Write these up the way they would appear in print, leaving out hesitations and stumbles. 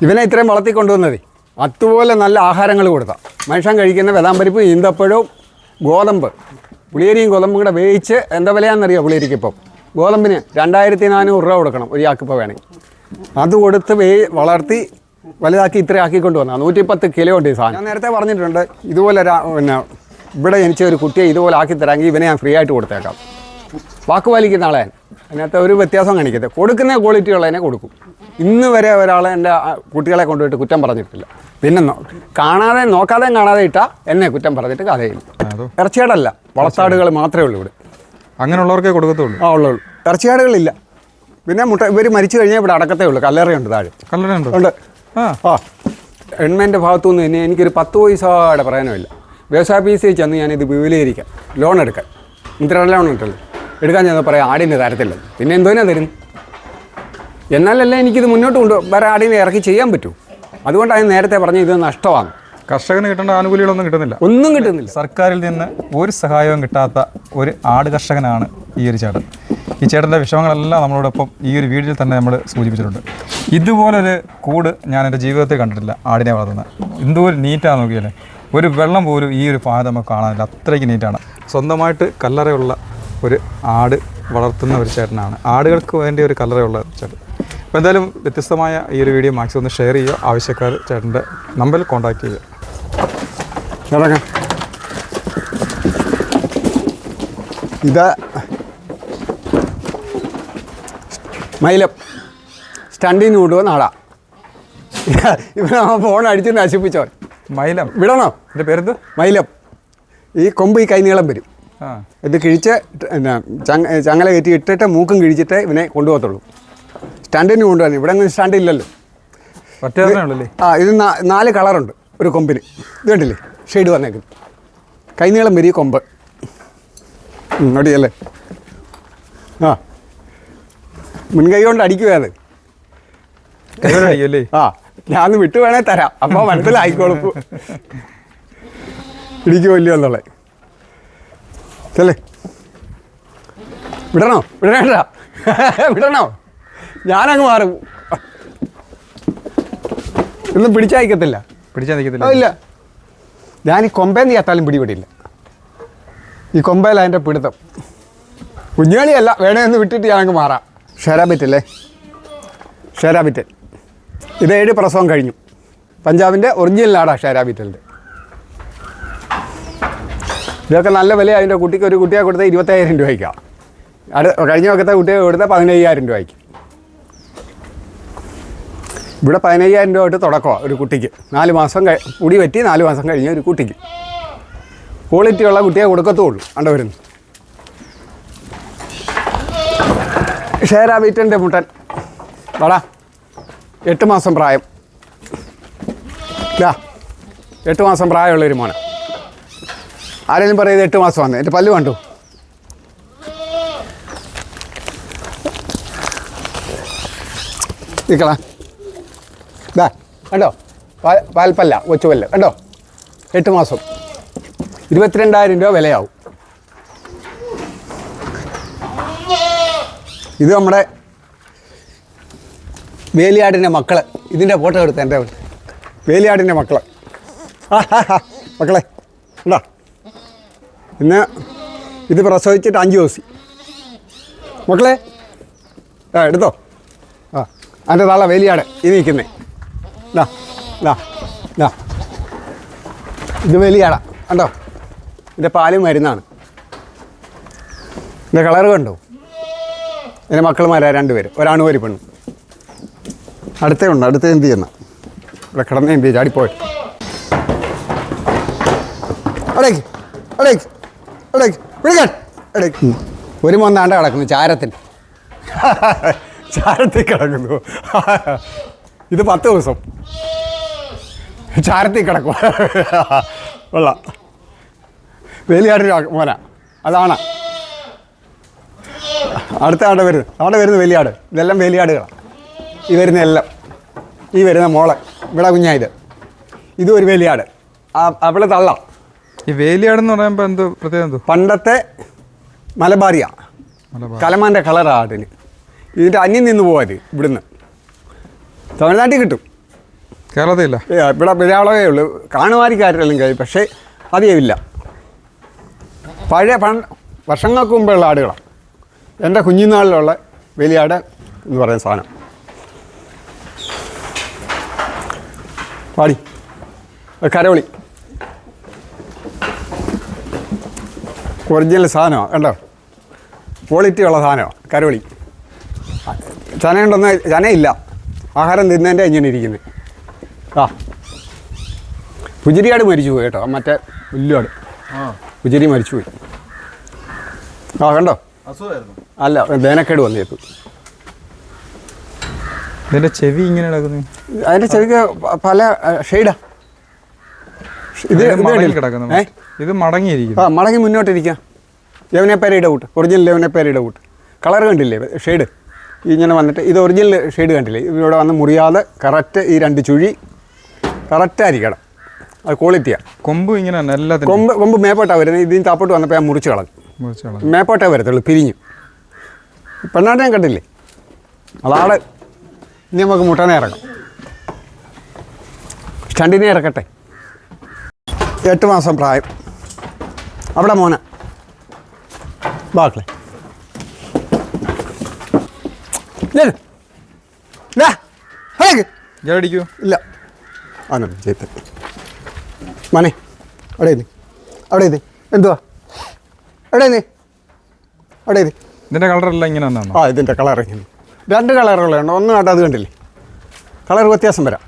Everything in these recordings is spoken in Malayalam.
ഇവനെ ഇത്രയും വളർത്തിക്കൊണ്ടുവന്നതേ അതുപോലെ നല്ല ആഹാരങ്ങൾ കൊടുത്താൽ മനുഷ്യൻ കഴിക്കുന്ന വെതാമ്പരിപ്പ് ഈന്തപ്പഴവും ഗോതമ്പ് പുളിയരിയും ഗോതമ്പും കൂടെ വേവിച്ച് എന്താ വിലയാണെന്നറിയോ പുളിയരിക്ക് ഇപ്പം ഗോതമ്പിന് 2400 രൂപ കൊടുക്കണം ഒരു ചാക്കിപ്പോൾ വേണമെങ്കിൽ അത് കൊടുത്ത് വളർത്തി വലുതാക്കി ഇത്ര ആക്കിക്കൊണ്ട് വന്നാൽ 110 കിലോ ഉണ്ട് ഈ സാധനം. ഞാൻ നേരത്തെ പറഞ്ഞിട്ടുണ്ട് ഇതുപോലെ പിന്നെ ഇവിടെ ജനിച്ച ഒരു കുട്ടിയെ ഇതുപോലെ ആക്കി തരാമെങ്കിൽ ഇവനെ ഞാൻ ഫ്രീ ആയിട്ട് കൊടുത്തേക്കാം. വാക്ക് പാലിക്കുന്ന ആളെ അതിനകത്ത് ഒരു വ്യത്യാസം കാണിക്കരുത്. കൊടുക്കുന്ന ക്വാളിറ്റി ഉള്ളതിനെ കൊടുക്കും. ഇന്ന് വരെ ഒരാളെ എൻ്റെ കുട്ടികളെ കൊണ്ടുപോയിട്ട് കുറ്റം പറഞ്ഞിട്ടില്ല. പിന്നെ നോക്കാതെ കാണാതെ ഇട്ടാൽ എന്നെ കുറ്റം പറഞ്ഞിട്ട് കഥയില്ല. ഇറച്ചിയാടല്ല, വളർത്താടുകൾ മാത്രമേ ഉള്ളൂ ഇവിടെ. അങ്ങനെയുള്ളവർക്കേ കൊടുക്കത്തുള്ളൂ. ഉള്ളൂ. ഇറച്ചിയാടുകളില്ല. പിന്നെ ഇവർ മരിച്ചു കഴിഞ്ഞാൽ ഇവിടെ അടക്കത്തേ ഉള്ളൂ. കല്ലറയുണ്ട് താഴെ. കല്ലറയുണ്ട്. ഉണ്ട്. ഗവൺമെൻറ് ഭാഗത്തുനിന്ന് തന്നെ എനിക്കൊരു 10 പൈസയുടെ പ്രയോജനമില്ല. വ്യവസായ ഫീസിൽ ചെന്ന് ഞാനിത് വിപുലീകരിക്കാം, ലോൺ എടുക്കാൻ. മുദ്ര ലോൺ ഉണ്ടല്ലോ, എടുക്കാൻ ചെന്ന് പറയാം ആടിൻ്റെ തരത്തില്ല. പിന്നെ എന്തോനാ തരും? എന്നാലല്ലേ എനിക്കിത് മുന്നോട്ട് വേറെ ആടിനെ ഇറക്കി ചെയ്യാൻ പറ്റൂ. അതുകൊണ്ടാണ് നേരത്തെ പറഞ്ഞ ഇത് നഷ്ടമാണ്. കർഷകന് കിട്ടേണ്ട ആനുകൂല്യങ്ങളൊന്നും കിട്ടുന്നില്ല. ഒന്നും കിട്ടുന്നില്ല. സർക്കാരിൽ നിന്ന് ഒരു സഹായവും കിട്ടാത്ത ഒരു ആട് കർഷകനാണ് ഈ ഒരു ചേട്ടൻ. ഈ ചേട്ടൻ്റെ വിഷമങ്ങളെല്ലാം നമ്മളോടൊപ്പം ഈ ഒരു വീഡിയോയിൽ തന്നെ നമ്മൾ സൂചിപ്പിച്ചിട്ടുണ്ട്. ഇതുപോലൊരു കൂട് ഞാൻ എൻ്റെ ജീവിതത്തിൽ കണ്ടിട്ടില്ല. ആടിനെ വളർത്തുന്നത് എന്തോരം നീറ്റാണ് നോക്കിയാലേ. ഒരു വെള്ളം പോലും ഈ ഒരു ഭാഗത്ത് നമുക്ക് കാണാനില്ല, അത്രയ്ക്ക് നീറ്റാണ്. സ്വന്തമായിട്ട് കല്ലറയുള്ള ഒരു ആട് വളർത്തുന്ന ഒരു ചേട്ടനാണ്. ആടുകൾക്ക് വേണ്ടി ഒരു കല്ലറയുള്ള ചേട്ടൻ. അപ്പോൾ എന്തായാലും വ്യത്യസ്തമായ ഈ ഒരു വീഡിയോ മാക്സിമം ഒന്ന് ഷെയർ ചെയ്യുക. ആവശ്യക്കാർ ചേട്ടൻ്റെ നമ്പറിൽ കോൺടാക്റ്റ് ചെയ്യുക. ഇത് മൈലം സ്റ്റണ്ടിന് കൊണ്ടുപോകുന്ന ആളാ. ഇവനെ ഫോൺ അടിച്ച് നശിപ്പിച്ചോ. മൈലം വിടണോ? എൻ്റെ പേരെന്ത്? മൈലം. ഈ കൊമ്പ് ഈ കൈനീളം വരും. ഇത് കിഴിച്ച് ചങ്ങല കയറ്റി ഇട്ടിട്ട് മൂക്കും കിഴിച്ചിട്ട് ഇവനെ കൊണ്ടുപോകത്തുള്ളൂ. സ്റ്റാൻഡിന് കൊണ്ടുപോകാൻ ഇവിടെ അങ്ങനെ സ്റ്റാൻഡ് ഇല്ലല്ലോ. ഇത് 4 കളറുണ്ട് ഒരു കൊമ്പിന്. ഇത് കണ്ടില്ലേ ഷെയ്ഡ് വന്നേക്കും. കൈനീളം വരും ഈ കൊമ്പ്. അടിയല്ലേ? മുൻകൈ കൊണ്ട് അടിക്കുക അത്. ഞാൻ വിട്ടു വേണേ തരാം. അപ്പോൾ മനസ്സിലായിക്കോളും ഇടിക്കുമല്ലോ എന്നുള്ളത്. ചെല്ലേ വിടണോ? വിടണോ? ഞാനങ്ങ് മാറും. ഒന്നും പിടിച്ചയക്കത്തില്ല. ഇല്ല, ഞാൻ ഈ കൊമ്പേന്ന് ചേർത്താലും പിടിപെടില്ല. ഈ കൊമ്പയിൽ അതിൻ്റെ പിടുത്തം. കുഞ്ഞാളിയല്ല, വേണമെന്ന് വിട്ടിട്ട് ഞാനങ്ങ് മാറാം. ഷെരാബിറ്റല്ലേ? ഷെരാബിറ്റൽ. ഇത് 7 പ്രസവം കഴിഞ്ഞു. പഞ്ചാബിൻ്റെ ഒറിജിനൽ ആടാ ഷെരാബിറ്റലിൻ്റെ. ഇതൊക്കെ നല്ല വില. അതിൻ്റെ കുട്ടിക്ക് ഒരു കുട്ടിയെ കൊടുത്താൽ 25,000 രൂപയ്ക്കാണ്. കഴിഞ്ഞ വക്കത്തെ കുട്ടിയെ കൊടുത്താൽ 15,000 രൂപയ്ക്ക്. ഇവിടെ 15,000 രൂപ തൊട്ട് തുടക്കമാണ് ഒരു കുട്ടിക്ക്. 4 മാസം മുടി പറ്റി 4 മാസം കഴിഞ്ഞ ഒരു കുട്ടിക്ക്. ക്വാളിറ്റിയുള്ള കുട്ടിയെ കൊടുക്കത്തുള്ളൂ. കണ്ടുവരുന്നു ഷേരാബീറ്റൻ്റെ മുട്ടൻ. വടാ 8 മാസം പ്രായം. 8 മാസം പ്രായമുള്ളൊരു മോനെ. ആരെങ്കിലും പറയുന്നത് 8 മാസം വന്നേ. എൻ്റെ പല്ല് കണ്ടു. നിൽക്കളാ. കണ്ടോ? പാൽപ്പല്ല, കൊച്ചുപല്ല് കണ്ടോ? 8 മാസം 22,000 രൂപ വിലയാവും. ഇത് നമ്മുടെ വേലിയാടിൻ്റെ മക്കൾ. ഇതിൻ്റെ ഫോട്ടോ എടുത്ത് എൻ്റെ വേലിയാടിൻ്റെ മക്കൾ. മക്കളെ ഉണ്ടോ? പിന്നെ ഇത് പ്രസവിച്ചിട്ട് 5 ദിവസം. മക്കളെ എടുത്തോ. അതിൻ്റെ താള വേലിയാട് ഇത് നിൽക്കുന്നേ. ഇത് വേലിയാടാ കണ്ടോ? ഇതിൻ്റെ പാലും മരുന്നാണ്. ഇതിൻ്റെ കളറ് കണ്ടോ? എൻ്റെ മക്കളുമാരാ 2 പേര്, ഒരാണും ഒരു പെണ്ണും. അടുത്തേ എന്ത് ചെയ്യുന്ന ഇവിടെ കിടന്ന് എന്ത് ചെയ്യും? ചാടിപ്പോയി ഒരു മൊന്നാണ്ട കിടക്കുന്നു ചാരത്തിൽ കിടക്കുന്നു. ഇത് 10 ദിവസം ചാരത്തിൽ കിടക്കും. കൊള്ളാം. വേലിയാടിൻ്റെ മോന അതാണ്. അടുത്ത അവിടെ വരുന്ന വേലിയാട്. ഇതെല്ലാം വേലിയാടുകളാണ്. ഈ വരുന്ന എല്ലാം. ഈ വരുന്ന മോളെ ഇവിടെ കുഞ്ഞായത്. ഇതും ഒരു വേലിയാട്. അവിടെ തള്ള. ഈ വേലിയാടെന്ന് പറയുമ്പോൾ എന്തോ പ്രത്യേകം? പണ്ടത്തെ മലബാറിയ കലമാൻ്റെ കളറാണ് ആട്ടിന്. ഇതിൻ്റെ അന്യം നിന്ന് പോകാത്. ഇവിടുന്ന് തമിഴ്നാട്ടിൽ കിട്ടും. കേരളത്തിലില്ല. ഇവിടെ വിരാളമേ ഉള്ളൂ, കാണുമാരിക്കാരെല്ലാം കഴിയും, പക്ഷേ അധികമില്ല. പഴയ വർഷങ്ങൾക്ക് മുമ്പുള്ള ആടുകളാണ്. എൻ്റെ കുഞ്ഞുനാളിലുള്ള വലിയ ആട് എന്ന് പറയുന്ന സാധനം. പാടി കരവളി ഒറിജിനൽ സാധനമാണ്, കണ്ടോ, ക്വാളിറ്റി ഉള്ള സാധനമാണ് കരവളി. ചനയുണ്ടെന്ന് ചനയില്ല, ആഹാരം തിന്നതിൻ്റെ ഇങ്ങനെ ഇരിക്കുന്നത്. ആ പുജിരിയാട് മരിച്ചു പോയി കേട്ടോ, മറ്റേ പുല്ലുവാട് പുജിരി മരിച്ചു പോയി. ആ കണ്ടോ, അല്ല വേനക്കേട് വന്നേക്കും. ഇതിൻ്റെ ചെവി ഇങ്ങനെ കിടക്കുന്നത്, അതിൻ്റെ ചെവിക്ക് പല ഷെയ്ഡാ. ഇത് മടങ്ങിയിരിക്കും. ആ മടങ്ങി മുന്നോട്ടിരിക്കാം. യവനപ്പേരയുടെ കൂട്ട്, ഒറിജിനൽ യവനപ്പേരയുടെ കൂട്ട്. കളർ കണ്ടില്ലേ, ഷെയ്ഡ് ഇങ്ങനെ വന്നിട്ട് ഇത് ഒറിജിനൽ ഷെയ്ഡ് കണ്ടില്ലേ. ഇവിടെ വന്ന് മുറിയാതെ കറക്റ്റ് ഈ 2 ചുഴി കറക്റ്റായിരിക്കണം, അത് ക്വാളിറ്റിയാണ്. കൊമ്പ് ഇങ്ങനെ കൊമ്പ് മേപ്പോട്ടാണ് വരുന്നത്. ഇതിന് താപ്പോട്ട് വന്നപ്പോൾ ഞാൻ മുറിച്ച് കളഞ്ഞു. മേപ്പോട്ടേ വരത്തുള്ളൂ, പിരിഞ്ഞു. പെണ്ണാട്ടെ ഞാൻ കണ്ടില്ലേ, അതാണ്. ഇനി നമുക്ക് മുട്ടനെ ഇറക്കാം, സ്റ്റണ്ടിനെ ഇറക്കട്ടെ. 8 മാസം പ്രായം. അവിടെ മോന ബാക്കളെ അടിക്കൂ ഇല്ല. ആനോ ചെയ്ത് മനെ അവിടെ ഇത്, അവിടെ ഇത് എന്തുവാ, അവിടെ ഇത്, അവിടെ ഇത്. ഇതിൻ്റെ കളറെല്ലാം ഇങ്ങനെ വന്നാണ്. ആ ഇതിൻ്റെ കളർ ഇങ്ങനെ 2 കളറുകളുണ്ട്. ഒന്ന് കണ്ട അത് കണ്ടില്ലേ, കളർ വ്യത്യാസം വരാം.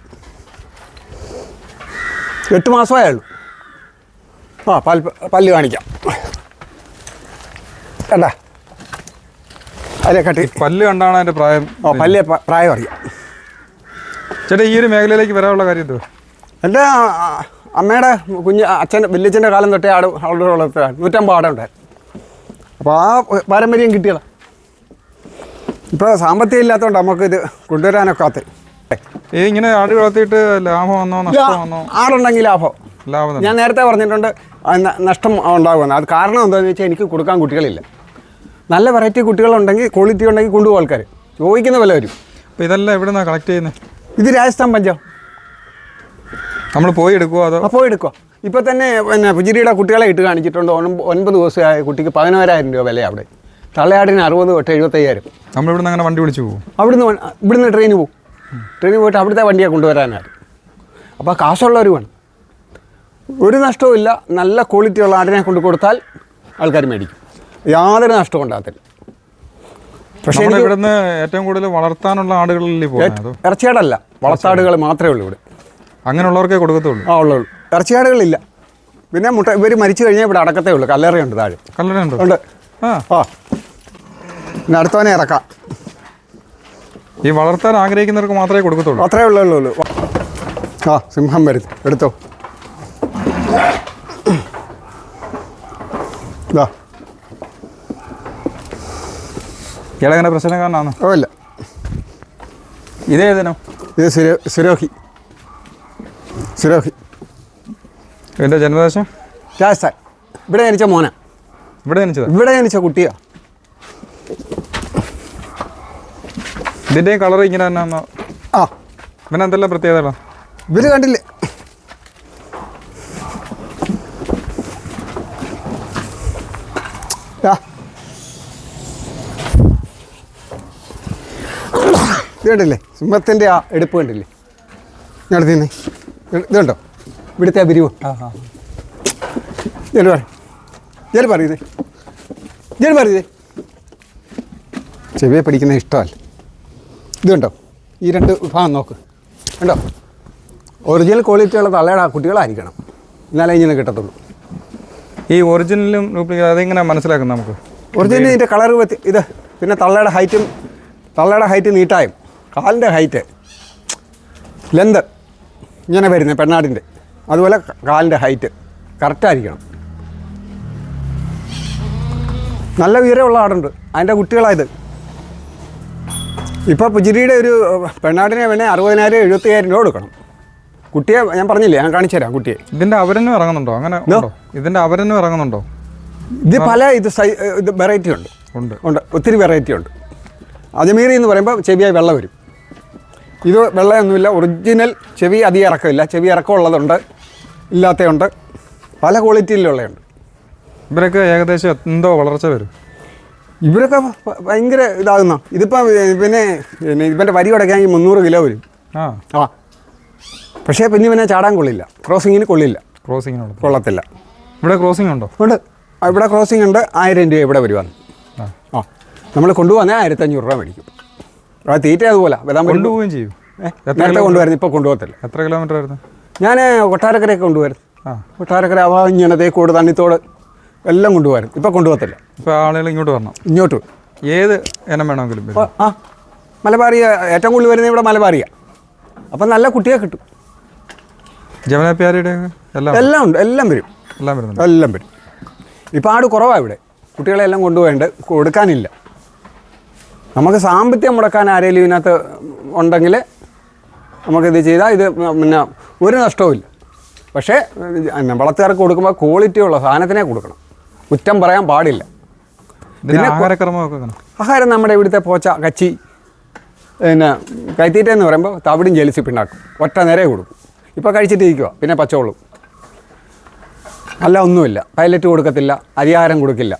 8 മാസമേ ഉള്ളൂ. ആ പല്ല് കാണിക്കാം, കണ്ടാ അതിലെ കട്ടി പല്ല് കണ്ടാണ് അതിൻ്റെ പ്രായം. ആ പല്ല് പ്രായം അറിയാം. ചേട്ടാ ഈ ഒരു മേഖലയിലേക്ക് വരാനുള്ള കാര്യം എന്തോ? എൻ്റെ അമ്മയുടെ അച്ഛൻ്റെ വല്യച്ഛൻ്റെ കാലം തൊട്ടേ ആളുടെ വളർത്തുക 150 ആടുണ്ടായിരുന്നു. അപ്പോൾ ആ പാരമ്പര്യം കിട്ടിയതാണ്. ഇപ്പോൾ സാമ്പത്തികം ഇല്ലാത്തതുകൊണ്ട് നമുക്കിത് കൊണ്ടുവരാനൊക്കാത്ത. ഇങ്ങനെ ആട് വളർത്തിയിട്ട് ലാഭം വന്നോ നഷ്ടം വന്നോ? ആടുണ്ടെങ്കിൽ ലാഭം. ഞാൻ നേരത്തെ പറഞ്ഞിട്ടുണ്ട് നഷ്ടം ഉണ്ടാകുമെന്ന്. അത് കാരണം എന്താണെന്ന് വെച്ചാൽ എനിക്ക് കൊടുക്കാൻ കുട്ടികളില്ല. നല്ല വെറൈറ്റി കുട്ടികളുണ്ടെങ്കിൽ ക്വാളിറ്റി ഉണ്ടെങ്കിൽ കൊണ്ടുപോകും ആൾക്കാർ, ചോദിക്കുന്ന വില വരും. അപ്പോൾ ഇതെല്ലാം എവിടെ നിന്നാണ് കളക്ട് ചെയ്യുന്നത്? ഇത് രാജസ്ഥാൻ പഞ്ചാബ്. നമ്മൾ പോയി എടുക്കുമോ അതോ? പോയി എടുക്കുക. ഇപ്പോൾ തന്നെ പിന്നെ പുജിരിയുടെ കുട്ടികളെ ഇട്ട് കാണിച്ചിട്ടുണ്ട്. 9 ദിവസമായ കുട്ടിക്ക് 11,000 രൂപ വില. അവിടെ തള്ളയാടിന് 60 തൊട്ട് 75,000. നമ്മളിവിടുന്ന് അങ്ങനെ വണ്ടി വിളിച്ച് പോകും. ഇവിടുന്ന് ട്രെയിന് പോകും. ട്രെയിനിൽ പോയിട്ട് അവിടുത്തെ വണ്ടിയെ കൊണ്ടുവരാനാണ്. അപ്പോൾ കാശുള്ളവർ വേണം. ഒരു നഷ്ടവുമില്ല. നല്ല ക്വാളിറ്റിയുള്ള ആടിനെ കൊണ്ട് കൊടുത്താൽ ആൾക്കാർ മേടിക്കും, യാതൊരു നഷ്ടവും ഉണ്ടാകത്തില്ല. പക്ഷേ ഇവിടുന്ന് ഏറ്റവും കൂടുതൽ വളർത്താനുള്ള ആടുകളിൽ ഇറച്ചിയാടല്ല, വളർത്താടുകൾ മാത്രമേ ഉള്ളൂ ഇവിടെ. അങ്ങനെയുള്ളവർക്കേ കൊടുക്കത്തുള്ളൂ. ഉള്ളൂ. ഇറച്ചിയാടുകളില്ല. പിന്നെ ഇവർ മരിച്ചു കഴിഞ്ഞാൽ ഇവിടെ അടക്കത്തേ ഉള്ളൂ. കല്ലറയുണ്ട് താഴെ. കല്ലറയുണ്ട്. ഉണ്ട്. ആ പിന്നെ അടുത്തവനെ ഇറക്കാം. ഈ വളർത്താൻ ആഗ്രഹിക്കുന്നവർക്ക് മാത്രമേ കൊടുക്കത്തുള്ളൂ. അത്രേ ഉള്ളൂ. ആ സിംഹം വരുന്നു, എടുത്തോ. ഇതാ ഇളങ്ങനെ പ്രശ്നക്കാരനാണ്. ഓ ഇല്ല. ഇതേതിനോ? ഇത് സിരോഹി. ഇതിൻ്റെ ജന്മദേശം രാജസ്ഥാൻ. ഇവിടെ ജനിച്ച മോന. ഇവിടെ ജനിച്ച കുട്ടിയാ. ഇതിൻ്റെയും കളർ ഇങ്ങനെ തന്നെ. ആ പിന്നെ എന്തെല്ലാം പ്രത്യേകതകളാണ്? ഇവര് കണ്ടില്ലേ, ഇത് കണ്ടില്ലേ, സിംഹത്തിൻ്റെ ആ എടുപ്പ് കണ്ടില്ലേ, ഞാൻ എടുത്തിരുന്നേ. ഇത് കണ്ടോ ഇവിടുത്തെ ആ പിരിവ്. ഞാൻ പറയുന്നേ ചെവിയെ പഠിക്കുന്ന ഇഷ്ടമല്ല. ഇത് കണ്ടോ, ഈ 2 വിഭാഗം നോക്ക്, കണ്ടോ. ഒറിജിനൽ ക്വാളിറ്റിയുള്ള തള്ളയുടെ കുട്ടികളായിരിക്കണം, എന്നാലേ ഇങ്ങനെ കിട്ടത്തുള്ളൂ. ഈ ഒറിജിനലും ഡ്യൂപ്ലിക്കേറ്റ് അതെങ്ങനെ മനസ്സിലാക്കും നമുക്ക്? ഒറിജിനൽ ഇതിൻ്റെ കളർ ഇത്, പിന്നെ തള്ളയുടെ ഹൈറ്റ് നീട്ടായും, കാലിൻ്റെ ഹൈറ്റ് ലെന്ത് ഇങ്ങനെ വരുന്നത് പെണ്ണാടിൻ്റെ, അതുപോലെ കാലിൻ്റെ ഹൈറ്റ് കറക്റ്റായിരിക്കണം. നല്ല ഉയരമുള്ള ആടുണ്ട്, അതിൻ്റെ കുട്ടികളായത്. ഇപ്പോൾ പുജിരിയുടെ ഒരു പെണ്ണാടിനെ വേണേൽ 60,000 70,000 രൂപ കൊടുക്കണം. കുട്ടിയെ ഞാൻ പറഞ്ഞില്ലേ, ഞാൻ കാണിച്ചു തരാം കുട്ടിയെ. ഇതിൻ്റെ അവരനും ഇറങ്ങുന്നുണ്ടോ? അങ്ങനെ ഇതിൻ്റെ അവരനും ഇറങ്ങുന്നുണ്ടോ? ഇത് പല ഇത് വെറൈറ്റി ഉണ്ട്, ഒത്തിരി വെറൈറ്റി ഉണ്ട്. അജ്മീറി എന്ന് പറയുമ്പോൾ ചെവിയായി വെള്ളം വരും. ഇത് വെള്ളയൊന്നുമില്ല, ഒറിജിനൽ. ചെവി അധികം ഇറക്കമില്ല, ചെവി ഇറക്കമുള്ളതുണ്ട്, ഇല്ലാത്തതുണ്ട്, പല ക്വാളിറ്റിയിലുള്ളതുണ്ട്. ഇവരൊക്കെ ഏകദേശം എന്തോ വളർച്ച വരും? ഇവരൊക്കെ ഭയങ്കര ഇതാകുന്ന. ഇതിപ്പോൾ പിന്നെ ഇവൻ്റെ വരി ഉടയ്ക്കാമെങ്കിൽ 300 കിലോ വരും. ആ പക്ഷേ പിന്നെ ചാടാൻ കൊള്ളില്ല, ക്രോസിങ്ങിന് കൊള്ളില്ല. ക്രോസിങ്ങിനുള്ള കൊള്ളത്തില്ല. ഇവിടെ ക്രോസിംഗ് ഉണ്ടോ? ഉണ്ട്, ഇവിടെ ക്രോസിംഗ് ഉണ്ട്. 1000 രൂപ ഇവിടെ വരുവാണ്. ആ നമ്മൾ കൊണ്ടുപോകുന്നേ 1500 രൂപ മേടിക്കും. ആ തീറ്റ അതുപോലെ കൊണ്ടുപോവുകയും ചെയ്യും. നേരത്തെ കൊണ്ടുവരുന്നു, ഇപ്പോൾ കൊണ്ടുപോകത്തില്ല. എത്ര കിലോമീറ്റർ ആയിരുന്നു? ഞാൻ കൊട്ടാരക്കരയൊക്കെ കൊണ്ടുവരും. കൊട്ടാരക്കര ഇങ്ങനെ തേക്കോട് തണ്ണിത്തോട് എല്ലാം കൊണ്ടുപോകാനും. ഇപ്പോൾ കൊണ്ടുപോകത്തില്ല. ഇപ്പോൾ ആളുകൾ ഇങ്ങോട്ട് വരണം. ഇങ്ങോട്ട് ഏത് ഇനം വേണമെങ്കിലും. ആ മലബാറിയ ഏറ്റവും കൂടുതൽ വരുന്നത് ഇവിടെ മലബാറിയ. അപ്പം നല്ല കുട്ടിയെ കിട്ടും. ജമുനാപ്യാരിയുടെ എല്ലാം ഉണ്ട്, എല്ലാം വരും. എല്ലാം വരും. ഇപ്പോൾ ആട് കുറവാണ് ഇവിടെ. കുട്ടികളെല്ലാം കൊണ്ടുപോയിട്ട് കൊടുക്കാനില്ല. നമുക്ക് സാമ്പത്തികം മുടക്കാൻ ആരെങ്കിലും ഇതിനകത്ത് ഉണ്ടെങ്കിൽ നമുക്കിത് ചെയ്താൽ ഇത് പിന്നെ ഒരു നഷ്ടവുമില്ല. പക്ഷേ വളർത്തുകാർക്ക് കൊടുക്കുമ്പോൾ ക്വാളിറ്റിയുള്ള സാധനത്തിനെ കൊടുക്കണം, കുറ്റം പറയാൻ പാടില്ല. പിന്നെ ആഹാരം നമ്മുടെ ഇവിടുത്തെ പോച്ച, കച്ചി, പിന്നെ കൈത്തീറ്റ എന്ന് പറയുമ്പോൾ തവിടും ജെലിസി പിണ്ണാക്കും, ഒറ്റ നേരെ കൊടുക്കും. ഇപ്പോൾ കഴിച്ചിട്ടിരിക്കുക, പിന്നെ പച്ചവെള്ളം, അല്ല ഒന്നുമില്ല. പൈലറ്റ് കൊടുക്കത്തില്ല, അരിയാഹാരം കൊടുക്കില്ല.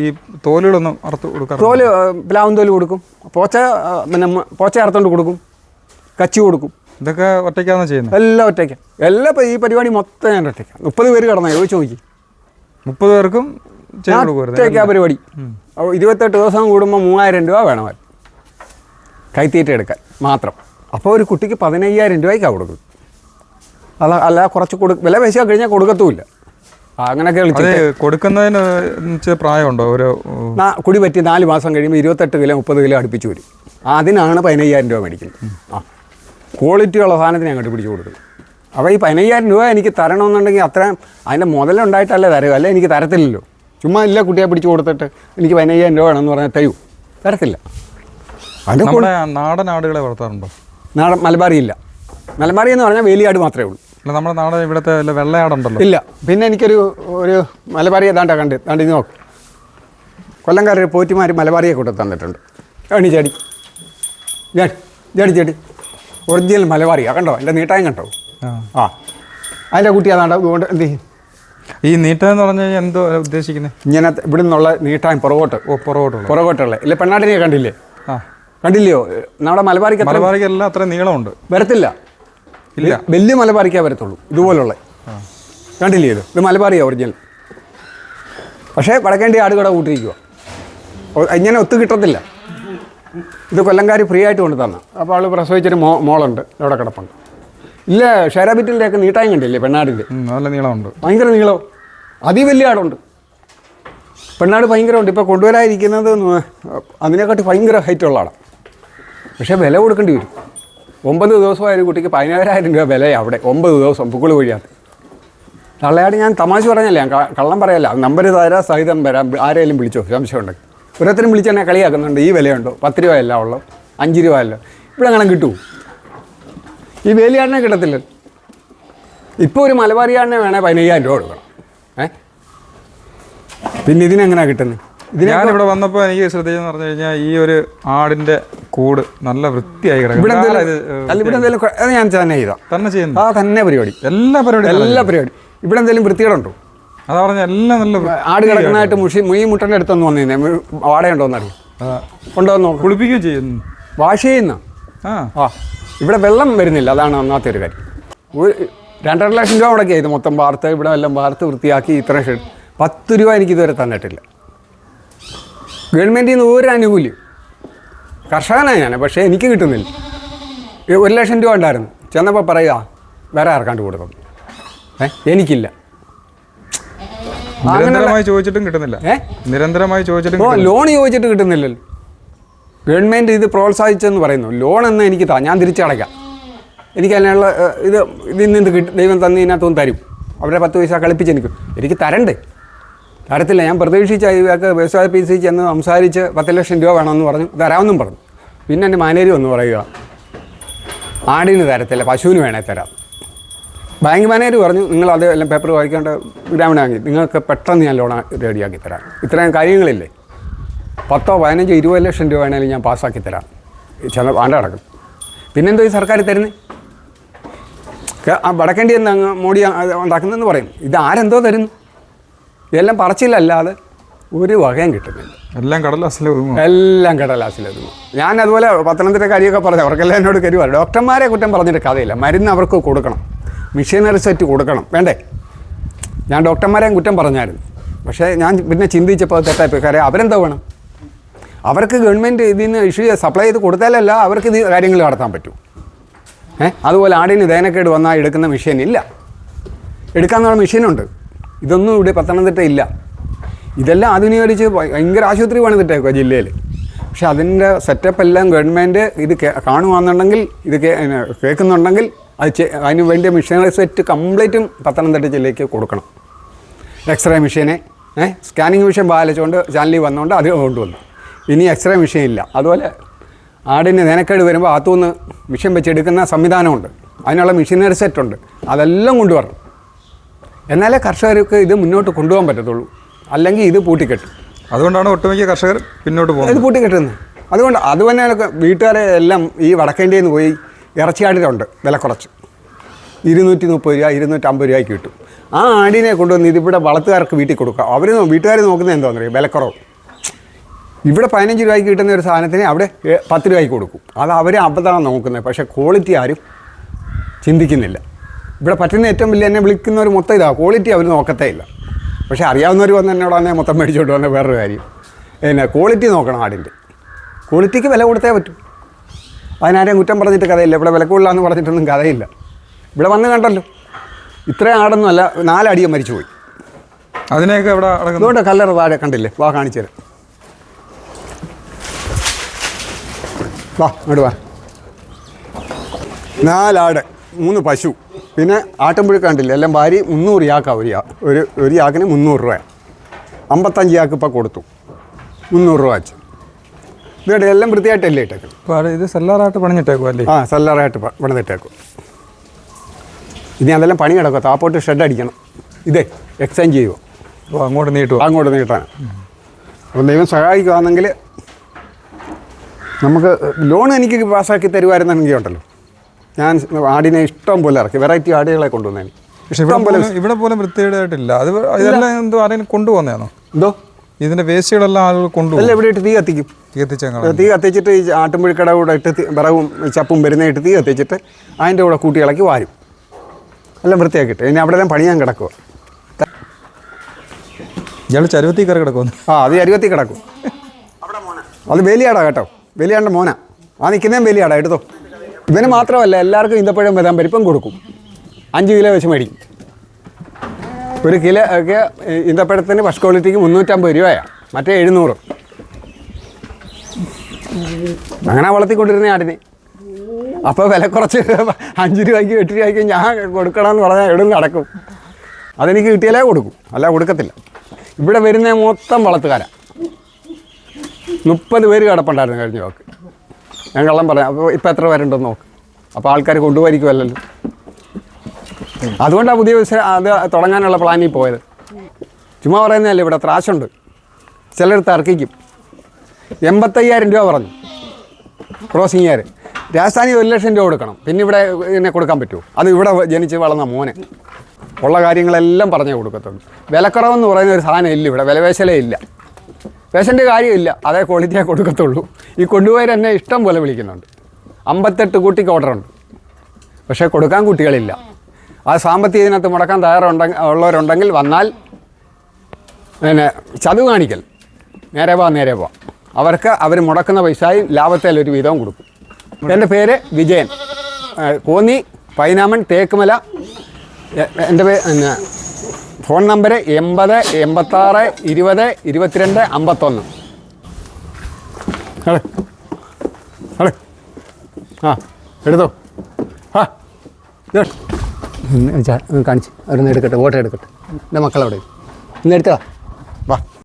ഈ തോലുകളൊന്നും അറുത്ത് കൊടുക്കാം. തോല് പ്ലാവും തോല് കൊടുക്കും, പോച്ച പിന്നെ പോച്ച അറുത്തോണ്ട് കൊടുക്കും, കച്ചി കൊടുക്കും. ഇതൊക്കെ ഒറ്റയ്ക്കാണ് ചെയ്യുന്നത്? എല്ലാം ഒറ്റയ്ക്ക്. എല്ലാം ഈ പരിപാടി മൊത്തം ഞാൻ ഒറ്റയ്ക്ക്. 30 പേര് കിടന്നാ ചോദിച്ചു നോക്കി. 30 പേർക്കും ഒറ്റയ്ക്കാ പരിപാടി. 28 ദിവസം കൂടുമ്പോൾ 3000 രൂപ വേണമായിരുന്നു കൈത്തീറ്റ എടുക്കാൻ മാത്രം. അപ്പോൾ ഒരു കുട്ടിക്ക് 15000 രൂപയ്ക്കാണ് കൊടുക്കും. അല്ല കുറച്ച് വില പൈസ കഴിഞ്ഞാൽ കൊടുക്കത്തുമില്ല. അങ്ങനെയൊക്കെ കൊടുക്കുന്നതിന് പ്രായമുണ്ടോ? ഒരു കുടി പറ്റി 4 മാസം കഴിയുമ്പോൾ 28 കിലോ 30 കിലോ അടുപ്പിച്ച് വരും. അതിനാണ് 15000 രൂപ മേടിക്കുന്നത്. ആ ക്വാളിറ്റിയുള്ള സാധനത്തിന് അങ്ങോട്ട് പിടിച്ചു കൊടുക്കും. അപ്പോൾ ഈ 15000 രൂപ എനിക്ക് തരണമെന്നുണ്ടെങ്കിൽ അത്രയും അതിൻ്റെ മുതലുണ്ടായിട്ടല്ലേ തരുക, അല്ലേ എനിക്ക് തരത്തില്ലല്ലോ. ചുമ്മാ ഇല്ല കുട്ടിയെ പിടിച്ചു കൊടുത്തിട്ട് എനിക്ക് 15000 രൂപ വേണമെന്ന് പറഞ്ഞാൽ തരൂ, തരത്തില്ല. അതിൻ്റെ നാടൻ ആടുകളെ വളർത്താറുണ്ടോ? നാടൻ മലബാറി ഇല്ല. മലബാറി എന്ന് പറഞ്ഞാൽ വേലിയാട് മാത്രമേ ഉള്ളൂ. അല്ല, നമ്മുടെ നാട് ഇവിടുത്തെ വെള്ളയാടുണ്ടല്ലോ? ഇല്ല. പിന്നെ എനിക്കൊരു മലബാറിയെ കണ്ട് ഇത് നോക്ക്. കൊല്ലംകാരൊരു പോറ്റിമാർ മലബാറിയെ കൊണ്ടു തന്നിട്ടുണ്ട്. ചാടി ചാടി ഒറിജിനൽ മലബാറിയാണ്. കണ്ടോ എൻ്റെ നീട്ടായം കണ്ടോ? ആ അതിൻ്റെ കുട്ടി അതാണ്ട്. അതുകൊണ്ട് എന്ത് ചെയ്യും? ഈ നീട്ടം എന്ന് പറഞ്ഞു കഴിഞ്ഞാൽ എന്തോ ഉദ്ദേശിക്കുന്നത്? ഇങ്ങനെ ഇവിടെ നിന്നുള്ള നീട്ടായം പുറകോട്ടുള്ള ഇല്ല. പെണ്ണാടിനെ കണ്ടില്ലേ? കണ്ടില്ലയോ? നമ്മുടെ മലബാറിക്കെല്ലാം അത്ര നീളമുണ്ട്. വരത്തില്ല. ഇല്ല, വലിയ മലബാറിക്കേ വരത്തുള്ളൂ. ഇതുപോലുള്ള കണ്ടില്ലേ? ഇത് മലബാറിയാണ് ഒറിജിനൽ. പക്ഷേ വടക്കേണ്ടി ആടുകട കൂട്ടിരിക്കുക. ഇങ്ങനെ ഒത്തു കിട്ടത്തില്ല. ഇത് കൊല്ലംകാർ ഫ്രീ ആയിട്ട് കൊണ്ട് തന്ന. അപ്പോൾ അവൾ പ്രസവിച്ചൊരു മോളുണ്ട്, അവിടെ കിടപ്പുണ്ട്. ഇല്ല, ഷെരാബിറ്റിൻ്റെയൊക്കെ നീട്ടായം കണ്ടില്ലേ? പെണ്ണാടിൻ്റെ നല്ല നീളമുണ്ട്, ഭയങ്കര നീളവും. വലിയ ആടുണ്ട്. പെണ്ണാട് ഭയങ്കരമുണ്ട്. ഇപ്പോൾ കൊണ്ടുവരാതിരിക്കുന്നത് അതിനെക്കാട്ടി ഭയങ്കര ഹൈറ്റുള്ള ആടാണ്. പക്ഷേ വില കൊടുക്കേണ്ടി വരും. 9 ദിവസമായ ഒരു കുട്ടിക്ക് 15000 രൂപ വിലയാണ് അവിടെ. 9 ദിവസം പുക്കിള് വഴിയാത്ത തള്ളയാട്. ഞാൻ തമാശ പറഞ്ഞല്ലേ, ഞാൻ കള്ളം പറയല്ല. നമ്പർ തരാ സഹിതം വരാം, ആരെങ്കിലും വിളിച്ചോ സംശയം ഉണ്ടെങ്കിൽ. ഓരോരുത്തരും വിളിച്ചെന്നെ കളിയാക്കുന്നുണ്ട്. ഈ വിലയുണ്ടോ? 10 രൂപയല്ല ഉള്ളൂ, 5 രൂപയല്ല. ഇവിടെ അങ്ങനെ കിട്ടുമോ? ഈ വേലിയാടിനെ കിട്ടത്തില്ല. ഇപ്പോൾ ഒരു മലബാറിയാടിനെ വേണേൽ 15000 രൂപ കൊടുക്കണം. പിന്നെ ഇതിനെങ്ങനെയാണ് കിട്ടുന്നത്? ഞാനിവിടെ വന്നപ്പോൾ എനിക്ക് ശ്രദ്ധിച്ചെന്ന് പറഞ്ഞു കഴിഞ്ഞാൽ ഈ ഒരു ആടിൻ്റെ കൂട് നല്ല വൃത്തിയായി കിടക്കും. ഇവിടെ എന്തെങ്കിലും ഞാൻ തന്നെ ചെയ്താൽ തന്നെ ചെയ്യുന്നു. തന്നെ പരിപാടി, എല്ലാ പരിപാടി. ഇവിടെ എന്തെങ്കിലും വൃത്തികേടുണ്ടോ? അതാ പറഞ്ഞ എല്ലാം നല്ല ആട് കിടക്കുന്നതായിട്ട് മുയി മുട്ടൻ്റെ അടുത്തൊന്ന് വന്നിരുന്നേ. വാടയുണ്ടോന്നറിയാം. കൊണ്ടുവന്ന് നോക്കാം. കുളിപ്പിക്കുകയും ചെയ്യുന്നു, വാഷ് ചെയ്യുന്ന. ഇവിടെ വെള്ളം വരുന്നില്ല, അതാണ് ഒന്നാമത്തെ ഒരു കാര്യം. 2.5 ലക്ഷം രൂപ മുടക്കിയാൽ ഇത് മൊത്തം വാർത്ത് ഇവിടെ എല്ലാം വാർത്ത് വൃത്തിയാക്കി. ഇത്ര 10 രൂപ എനിക്കിതുവരെ തന്നിട്ടില്ല ഗവൺമെൻറ്റിൽ നിന്ന്. ഒരു ആനുകൂല്യം. കർഷകനാണ് ഞാൻ, പക്ഷേ എനിക്ക് കിട്ടുന്നില്ല. 1 ലക്ഷം രൂപ ഉണ്ടായിരുന്നു. ചെന്നപ്പോൾ പറയുക വേറെ ആർക്കാണ്ട് കൊടുക്കും. എനിക്കില്ല. നിരന്തരമായി ചോദിച്ചിട്ടും കിട്ടുന്നില്ല. ലോൺ ചോദിച്ചിട്ട് കിട്ടുന്നില്ലല്ലോ. ഗവൺമെൻറ് ഇത് പ്രോത്സാഹിച്ചെന്ന് പറയുന്നു. ലോണെന്ന് എനിക്ക് ഞാൻ തിരിച്ചടയ്ക്കാം. എനിക്ക് അതിനുള്ള ഇതിൽ ദൈവം തന്ന് ഇതിനകത്തൊന്നും തരും. അവരെ 10 പൈസ കളിപ്പിച്ച് എനിക്ക് തരണ്ടേ? തരത്തില്ല. ഞാൻ പ്രതീക്ഷിച്ച ഇവർക്ക് വ്യവസായ പി സി ചെന്ന് സംസാരിച്ച് 10 ലക്ഷം രൂപ വേണമെന്ന് പറഞ്ഞു, തരാമെന്നും പറഞ്ഞു. പിന്നെ എൻ്റെ മാനേജർ വന്ന് പറയുക ആടിന് തരത്തില്ല, പശുവിന് വേണേ തരാം. ബാങ്ക് മാനേജർ പറഞ്ഞു നിങ്ങൾ അത് എല്ലാം പേപ്പർ വായിക്കേണ്ട ഗ്രാമീണ ബാങ്കിൽ നിങ്ങൾക്ക് പെട്ടെന്ന് ഞാൻ ലോൺ റെഡിയാക്കി തരാം. ഇത്രയും കാര്യങ്ങളില്ലേ, 10, 15, 20 ലക്ഷം രൂപ വേണമെങ്കിലും ഞാൻ പാസ്സാക്കി തരാം ആണ്ട കിടക്കും. പിന്നെന്തോ ഈ സർക്കാർ തരുന്നത്? വടക്കേണ്ടി എന്ന് അങ്ങ് മോഡി ഉണ്ടാക്കുന്നതെന്ന് പറയും. ഇത് ആരെന്തോ തരുന്നു? ഇതെല്ലാം പറച്ചിലല്ലാതെ ഒരു വകയും കിട്ടുന്നില്ല. എല്ലാം കടലാസിലൊതുങ്ങും. ഞാൻ അതുപോലെ പത്തനംതിട്ട കാര്യമൊക്കെ പറഞ്ഞു. അവർക്കെല്ലാം എന്നോട് കരുവാണ്. ഡോക്ടർമാരെ കുറ്റം പറഞ്ഞിട്ട് കഥയില്ല. മരുന്ന് അവർക്ക് കൊടുക്കണം, മിഷനറി സെറ്റ് കൊടുക്കണം, വേണ്ടേ? ഞാൻ ഡോക്ടർമാരെയും കുറ്റം പറഞ്ഞായിരുന്നു. പക്ഷേ ഞാൻ പിന്നെ ചിന്തിച്ചപ്പോൾ തെറ്റായിപ്പോയി. കാര്യം അവരെന്തോ വേണം? അവർക്ക് ഗവൺമെൻറ് ഇതിൽ നിന്ന് സപ്ലൈ ചെയ്ത് കൊടുത്താലല്ല അവർക്ക് ഇത് കാര്യങ്ങൾ നടത്താൻ പറ്റൂ. അതുപോലെ ആടിന് ദഹനക്കേട് വന്നാൽ എടുക്കുന്ന മെഷീൻ ഇല്ല. എടുക്കാമെന്നുള്ള മെഷീനുണ്ട്. ഇതൊന്നും ഇവിടെ പത്തനംതിട്ട ഇല്ല. ഇതെല്ലാം ആധുനീകരിച്ച് ഭയങ്കര ആശുപത്രി പണിതിട്ടേക്കുക ജില്ലയിൽ. പക്ഷെ അതിൻ്റെ സെറ്റപ്പ് എല്ലാം ഗവൺമെൻറ് ഇത് കാണുകയാണെന്നുണ്ടെങ്കിൽ, ഇത് കേൾക്കുന്നുണ്ടെങ്കിൽ അതിന് വേണ്ടിയ മെഷീനറി സെറ്റ് കംപ്ലീറ്റും പത്തനംതിട്ട ജില്ലയ്ക്ക് കൊടുക്കണം. എക്സ്റേ മെഷീന്, സ്കാനിങ് മെഷീൻ പാലിച്ചുകൊണ്ട് ചാനലിൽ വന്നുകൊണ്ട് അത് കൊണ്ടുവന്നു. ഇനി എക്സ്റേ മെഷീൻ ഇല്ല. അതുപോലെ ആടിന് ദഹനക്കേട് വരുമ്പോൾ അകത്തുനിന്ന് മെഷീൻ വെച്ചെടുക്കുന്ന സംവിധാനമുണ്ട്. അതിനുള്ള മെഷീനറി സെറ്റുണ്ട്. അതെല്ലാം കൊണ്ടുവരണം. എന്നാലേ കർഷകർക്ക് ഇത് മുന്നോട്ട് കൊണ്ടുപോകാൻ പറ്റത്തുള്ളൂ. അല്ലെങ്കിൽ ഇത് പൂട്ടിക്കെട്ടും. അതുകൊണ്ടാണ് ഒട്ടുമിക്ക കർഷകർ പിന്നോട്ട് പോകുന്നത്. ഇത് പൂട്ടിക്കെട്ടുന്നത് അതുകൊണ്ട്. അതുതന്നെ വീട്ടുകാരെ എല്ലാം ഈ വടക്കേണ്ടിയിൽ നിന്ന് പോയി ഇറച്ചിയാടിലുണ്ട് വില കുറച്ച് 230 രൂപ 250 രൂപയ്ക്ക് കിട്ടും. ആ ആടിനെ കൊണ്ടുവന്ന് ഇതിവിടെ വളർത്തുകാർക്ക് വീട്ടിൽ കൊടുക്കുക. വീട്ടുകാർ നോക്കുന്നത് എന്താണെന്ന് അറിയാം? വിലക്കുറവ്. ഇവിടെ 15 രൂപയ്ക്ക് കിട്ടുന്ന ഒരു സാധനത്തിന് അവിടെ 10 രൂപയ്ക്ക് കൊടുക്കും. അത് അവർ അബദ്ധമാണ് നോക്കുന്നത്. പക്ഷേ ക്വാളിറ്റി ആരും ചിന്തിക്കുന്നില്ല. ഇവിടെ പറ്റുന്ന ഏറ്റവും വലിയ എന്നെ വിളിക്കുന്നവർ മൊത്തം ഇതാണ്, ക്വാളിറ്റി അവർ നോക്കത്തേ ഇല്ല. പക്ഷേ അറിയാവുന്നവർ വന്ന് എന്നോട് തന്നെ മൊത്തം മേടിച്ചോണ്ട് വന്ന വേറൊരു കാര്യം. ക്വാളിറ്റി നോക്കണം. ആടിൻ്റെ ക്വാളിറ്റിക്ക് വില കൊടുത്തേ പറ്റൂ. അതിനാരെയും കുറ്റം പറഞ്ഞിട്ട് കഥയില്ല. ഇവിടെ വില കൂടുതലാന്ന് പറഞ്ഞിട്ടൊന്നും കഥയില്ല. ഇവിടെ വന്ന് കണ്ടല്ലോ, ഇത്രയും ആടൊന്നും അല്ല, 4 അടിയും മരിച്ചു പോയി. അതിനെയൊക്കെ ഇവിടെ അതുകൊണ്ട് കല്ലറ താഴെ കണ്ടില്ലേ? വാ കാണിച്ചു തരാം. വാ ഇങ്ങോട്ട് വാ. 4 ആട്, 3 പശു, പിന്നെ ആട്ടുമ്പുഴുക്ക കണ്ടില്ല, എല്ലാം ഭാരി 300 യാക്കാണ് ഒരു യാക്കിന് 300 രൂപ. 55 യാക്ക് ഇപ്പോൾ കൊടുത്തു, 300 രൂപ വെച്ച്. ഇതോടെ എല്ലാം വൃത്തിയായിട്ടല്ലേ ഇട്ടേക്കും. ഇത് സെല്ലാറായിട്ട് പണിഞ്ഞിട്ടേക്കും അല്ലേ? ആ, സെല്ലാറായിട്ട് പണിതിട്ടേക്കും. ഇനി അതെല്ലാം പണി കിടക്കുക. താപ്പോട്ട് ഷെഡ് അടിക്കണം. ഇതേ എക്സ്ചേഞ്ച് ചെയ്യുമോ? അങ്ങോട്ട് നീട്ടാൻ. അപ്പം ദൈവം സഹായിക്കുകയാണെങ്കിൽ നമുക്ക് ലോൺ എനിക്ക് പാസ്സാക്കി തരുമായിരുന്നെങ്കിൽ ഉണ്ടല്ലോ, ഞാൻ ആടിനെ ഇഷ്ടം പോലെ ഇറക്കി, വെറൈറ്റി ആടുകളെ കൊണ്ടുവന്നേനെ. പക്ഷേ ഇവിടെ പോലും വൃത്തികേടായിട്ടില്ല. അത് ഇതെല്ലാം എന്തോ ആരെങ്കിലും കൊണ്ടുപോകുന്നതാണോ? എന്തോ ഇതിൻ്റെ വേസ്റ്റുകളെല്ലാം ആളുകൾ കൊണ്ടുപോകും. എല്ലാം ഇവിടെ ഇട്ട് തീ കത്തിക്കും. തീ കത്തിച്ചിട്ട് ഈ ആട്ടുമ്പുഴുക്കട കൂടെ ഇട്ട് വിറവും ചപ്പും വരുന്നതായിട്ട് തീ കത്തിച്ചിട്ട് അതിൻ്റെ കൂടെ കൂട്ടി ഇളക്കി വാരും. എല്ലാം വൃത്തിയാക്കിയിട്ട് ഇനി അവിടെ എല്ലാം പണിയാൻ കിടക്കുക. ഇയാൾ ചരുവത്തിൽ കയറി കിടക്കുന്നു. അത് ചരുവത്തിൽ കിടക്കും. അത് വേലിയാടാ കേട്ടോ, വേലിയാണ്ട മോനാ. ആ നിൽക്കുന്നതും വേലിയാടാ, എടുത്തോ. ഇവന് മാത്രമല്ല, എല്ലാവർക്കും ഈന്തപ്പഴം ബദാം പരിപ്പം കൊടുക്കും. 5 കിലോ വെച്ച് മേടിക്കും. 1 കിലോ ഒക്കെ ഈന്തപ്പഴത്തിന് ഫസ്റ്റ് ക്വാളിറ്റിക്ക് 350 രൂപയാണ്, മറ്റേ 700. അങ്ങനെ വളർത്തിക്കൊണ്ടിരുന്ന ആടിനെ. അപ്പോൾ വില കുറച്ച് 5 രൂപയ്ക്ക് 8 രൂപയ്ക്ക് ഞാൻ കൊടുക്കണമെന്ന് പറഞ്ഞാൽ എവിടെ നടക്കും? അതെനിക്ക് കിട്ടിയാലേ കൊടുക്കും, അല്ല കൊടുക്കത്തില്ല. ഇവിടെ വരുന്ന മൊത്തം വളർത്തുകാരാണ്. 30 പേര് കിടപ്പുണ്ടായിരുന്നു കഴിഞ്ഞ വാക്ക്. ഞാൻ കള്ളം പറയാം. അപ്പോൾ ഇപ്പോൾ എത്ര പേരുണ്ടെന്ന് നോക്ക്. അപ്പോൾ ആൾക്കാർ കൊണ്ടുപോയിരിക്കുമല്ലോ. അതുകൊണ്ടാണ് പുതിയ അത് തുടങ്ങാനുള്ള പ്ലാനിൽ പോയത്. ചുമ്മാ പറയുന്നതല്ലേ, ഇവിടെ ത്രാശുണ്ട്. ചിലർ തർക്കിക്കും. 85,000 രൂപ പറഞ്ഞു ക്രോസിങ്ങുകാർ. രാജസ്ഥാനി 1 ലക്ഷം രൂപ കൊടുക്കണം. പിന്നെ ഇവിടെ എന്നെ കൊടുക്കാൻ പറ്റുമോ? അത് ഇവിടെ ജനിച്ച് വളർന്ന മോനെ. ഉള്ള കാര്യങ്ങളെല്ലാം പറഞ്ഞേ കൊടുക്കത്തുള്ളൂ. വിലക്കുറവെന്ന് പറയുന്ന ഒരു സാധനം ഇല്ല ഇവിടെ. വിലവേശലേ ഇല്ല. പേശൻ്റെ കാര്യമില്ല, അതേ ക്വാളിറ്റിയെ കൊടുക്കത്തുള്ളൂ. ഈ കൊണ്ടുപോയി എന്നെ ഇഷ്ടം പോലെ വിളിക്കുന്നുണ്ട്. 58 കുട്ടിക്ക് ഓർഡറുണ്ട്. പക്ഷേ കൊടുക്കാൻ കുട്ടികളില്ല. ആ സാമ്പത്തിക ഇതിനകത്ത് മുടക്കാൻ ഉള്ളവരുണ്ടെങ്കിൽ വന്നാൽ പിന്നെ ചതുവ് കാണിക്കൽ, നേരെ പോവാം. അവർക്ക് അവർ മുടക്കുന്ന പൈസയും ലാഭത്തിൽ ഒരു വീതവും കൊടുക്കും. എൻ്റെ പേര് വിജയൻ, കോന്നി, പൈനാമൺ, തേക്കുമല. എൻ്റെ പിന്നെ ഫോൺ നമ്പർ 80 86 20 22 51. ആ എടുത്തോ. കാണിച്ച് അവരൊന്ന് എടുക്കട്ടെ, ഫോട്ടോ എടുക്കട്ടെ. എൻ്റെ മക്കളവിടെ ഇന്ന് എടുത്തോ. വാ.